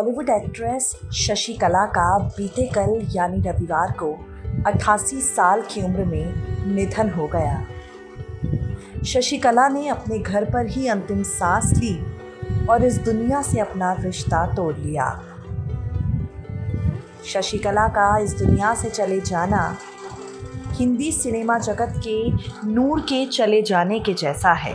Bollywood actress Sasikala का बीते कल यानी रविवार को 88 साल की उम्र में निधन हो गया। शशिकला ने अपने घर पर ही अंतिम सांस ली और इस दुनिया से अपना रिश्ता तोड़ लिया। शशिकला का इस दुनिया से चले जाना हिंदी सिनेमा जगत के नूर के चले जाने के जैसा है।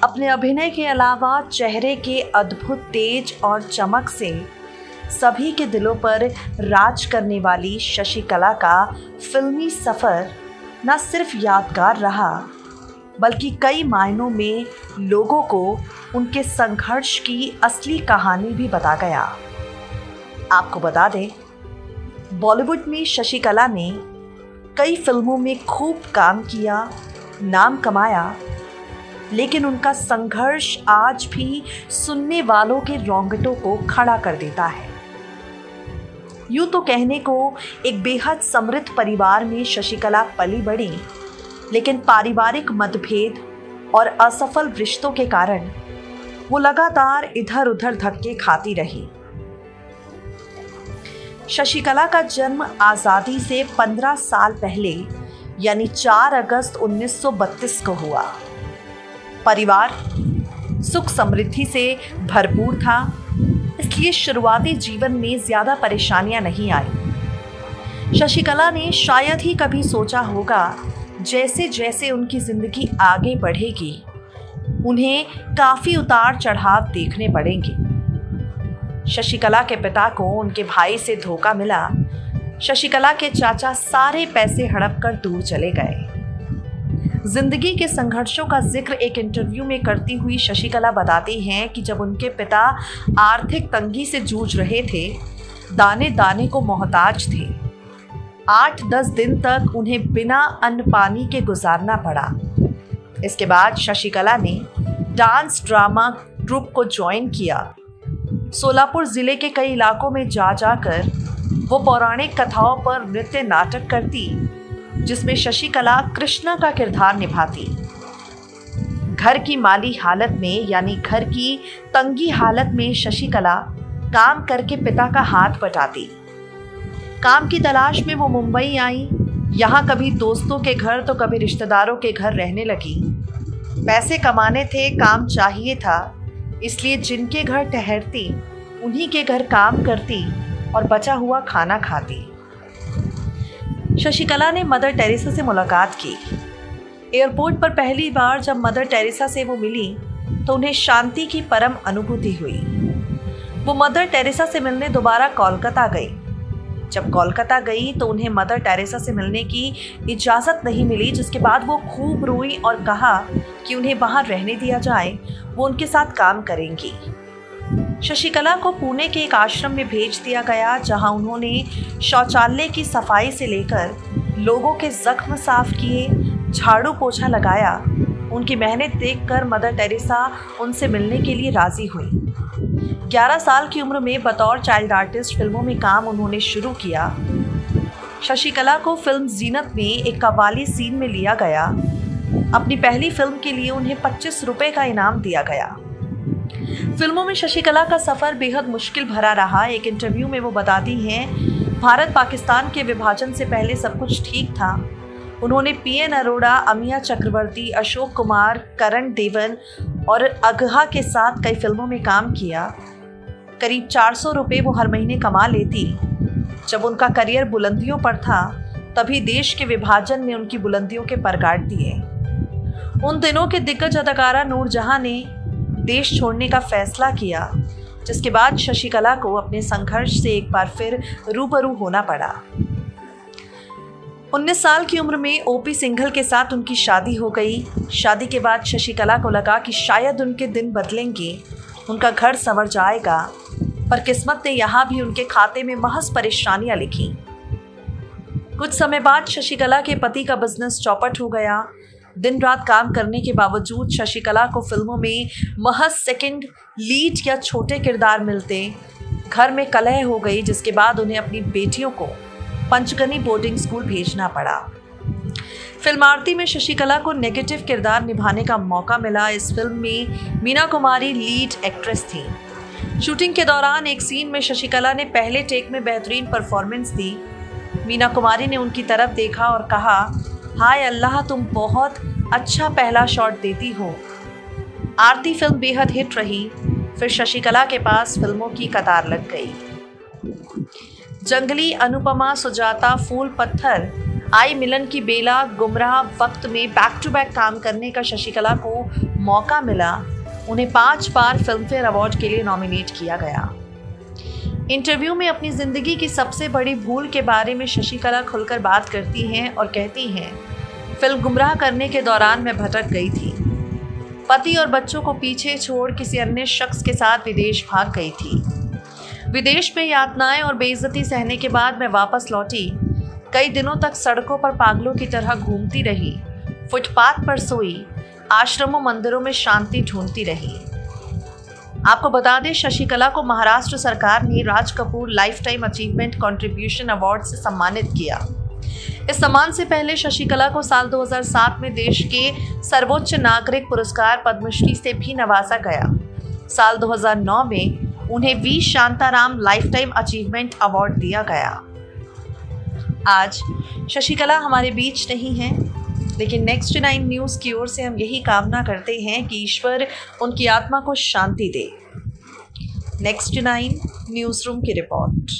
अपने अभिनय के अलावा चेहरे के अद्भुत तेज और चमक से सभी के दिलों पर राज करने वाली शशिकला का फिल्मी सफ़र न सिर्फ यादगार रहा बल्कि कई मायनों में लोगों को उनके संघर्ष की असली कहानी भी बता गया। आपको बता दें, बॉलीवुड में शशिकला ने कई फिल्मों में खूब काम किया, नाम कमाया, लेकिन उनका संघर्ष आज भी सुनने वालों के रोंगटों को खड़ा कर देता है। यूं तो कहने को एक बेहद समृद्ध परिवार में शशिकला पली बढ़ी, लेकिन पारिवारिक मतभेद और असफल रिश्तों के कारण वो लगातार इधर उधर धक्के खाती रही। शशिकला का जन्म आज़ादी से 15 साल पहले यानी 4 अगस्त 1932 को हुआ। परिवार सुख समृद्धि से भरपूर था, इसलिए शुरुआती जीवन में ज़्यादा परेशानियां नहीं आई। शशिकला ने शायद ही कभी सोचा होगा जैसे जैसे उनकी ज़िंदगी आगे बढ़ेगी उन्हें काफ़ी उतार चढ़ाव देखने पड़ेंगे। शशिकला के पिता को उनके भाई से धोखा मिला। शशिकला के चाचा सारे पैसे हड़प कर दूर चले गए। जिंदगी के संघर्षों का जिक्र एक इंटरव्यू में करती हुई शशिकला बताती हैं कि जब उनके पिता आर्थिक तंगी से जूझ रहे थे, दाने दाने को मोहताज थे। 8-10 दिन तक उन्हें बिना अन्न पानी के गुजारना पड़ा। इसके बाद शशिकला ने डांस ड्रामा ग्रुप को ज्वाइन किया। सोलापुर ज़िले के कई इलाकों में जा जाकर वो पौराणिक कथाओं पर नृत्य नाटक करती, जिसमें शशिकला कृष्णा का किरदार निभाती। घर की माली हालत में यानी घर की तंगी हालत में शशिकला काम करके पिता का हाथ बटाती। काम की तलाश में वो मुंबई आई। यहाँ कभी दोस्तों के घर तो कभी रिश्तेदारों के घर रहने लगी। पैसे कमाने थे, काम चाहिए था, इसलिए जिनके घर ठहरती उन्हीं के घर काम करती और बचा हुआ खाना खाती। शशिकला ने मदर टेरेसा से मुलाकात की। एयरपोर्ट पर पहली बार जब मदर टेरेसा से वो मिली तो उन्हें शांति की परम अनुभूति हुई। वो मदर टेरेसा से मिलने दोबारा कोलकाता गई। जब कोलकाता गई तो उन्हें मदर टेरेसा से मिलने की इजाज़त नहीं मिली, जिसके बाद वो खूब रोई और कहा कि उन्हें वहाँ रहने दिया जाए, वो उनके साथ काम करेंगी। शशिकला को पुणे के एक आश्रम में भेज दिया गया, जहां उन्होंने शौचालय की सफाई से लेकर लोगों के जख्म साफ किए, झाड़ू पोछा लगाया। उनकी मेहनत देखकर मदर टेरेसा उनसे मिलने के लिए राज़ी हुई। 11 साल की उम्र में बतौर चाइल्ड आर्टिस्ट फिल्मों में काम उन्होंने शुरू किया। शशिकला को फिल्म जीनत में एक कव्वाली सीन में लिया गया। अपनी पहली फिल्म के लिए उन्हें 25 रुपये का इनाम दिया गया। फिल्मों में शशिकला का सफ़र बेहद मुश्किल भरा रहा। एक इंटरव्यू में वो बताती हैं, भारत पाकिस्तान के विभाजन से पहले सब कुछ ठीक था। उन्होंने PN अरोड़ा, अमिया चक्रवर्ती, अशोक कुमार, करण देवन और अगहा के साथ कई फिल्मों में काम किया। करीब 400 रुपये वो हर महीने कमा लेती। जब उनका करियर बुलंदियों पर था, तभी देश के विभाजन ने उनकी बुलंदियों के पर गाड़ दिए। उन दिनों के दिग्गज अदाकारा नूरजहां ने देश छोड़ने का फैसला किया, जिसके बाद शशिकला को अपने संघर्ष से एक बार फिर रूबरू होना पड़ा। 19 साल की उम्र में OP सिंघल के साथ उनकी शादी हो गई। शादी के बाद शशिकला को लगा कि शायद उनके दिन बदलेंगे, उनका घर संवर जाएगा, पर किस्मत ने यहाँ भी उनके खाते में महज परेशानियां लिखी। कुछ समय बाद शशिकला के पति का बिजनेस चौपट हो गया। दिन रात काम करने के बावजूद शशिकला को फिल्मों में महज सेकंड लीड या छोटे किरदार मिलते। घर में कलह हो गई, जिसके बाद उन्हें अपनी बेटियों को पंचगनी बोर्डिंग स्कूल भेजना पड़ा। फिल्म आरती में शशिकला को नेगेटिव किरदार निभाने का मौका मिला। इस फिल्म में मीना कुमारी लीड एक्ट्रेस थी। शूटिंग के दौरान एक सीन में शशिकला ने पहले टेक में बेहतरीन परफॉर्मेंस दी। मीना कुमारी ने उनकी तरफ देखा और कहा, हाय अल्लाह, तुम बहुत अच्छा पहला शॉट देती हो। आरती फिल्म बेहद हिट रही। फिर शशिकला के पास फिल्मों की कतार लग गई। जंगली, अनुपमा, सुजाता, फूल पत्थर, आई मिलन की बेला, गुमराह वक्त में बैक टू बैक काम करने का शशिकला को मौका मिला। उन्हें 5 बार फिल्म फेयर अवार्ड के लिए नॉमिनेट किया गया। इंटरव्यू में अपनी ज़िंदगी की सबसे बड़ी भूल के बारे में शशिकला खुलकर बात करती हैं और कहती हैं, फिल्म गुमराह करने के दौरान मैं भटक गई थी। पति और बच्चों को पीछे छोड़ किसी अन्य शख्स के साथ विदेश भाग गई थी। विदेश में यातनाएं और बेइज्जती सहने के बाद मैं वापस लौटी। कई दिनों तक सड़कों पर पागलों की तरह घूमती रही, फुटपाथ पर सोई, आश्रमों मंदिरों में शांति ढूंढती रही। आपको बता दें, शशिकला को महाराष्ट्र सरकार ने Raj Kapoor lifetime achievement contribution award से सम्मानित किया। इस सम्मान से पहले शशिकला को साल 2007 में देश के सर्वोच्च नागरिक पुरस्कार पद्मश्री से भी नवाजा गया। साल 2009 में उन्हें V Shantaram lifetime achievement award दिया गया। आज शशिकला हमारे बीच नहीं है, लेकिन नेक्स्ट 9 न्यूज़ की ओर से हम यही कामना करते हैं कि ईश्वर उनकी आत्मा को शांति दे। नेक्स्ट 9 न्यूज़ रूम की रिपोर्ट।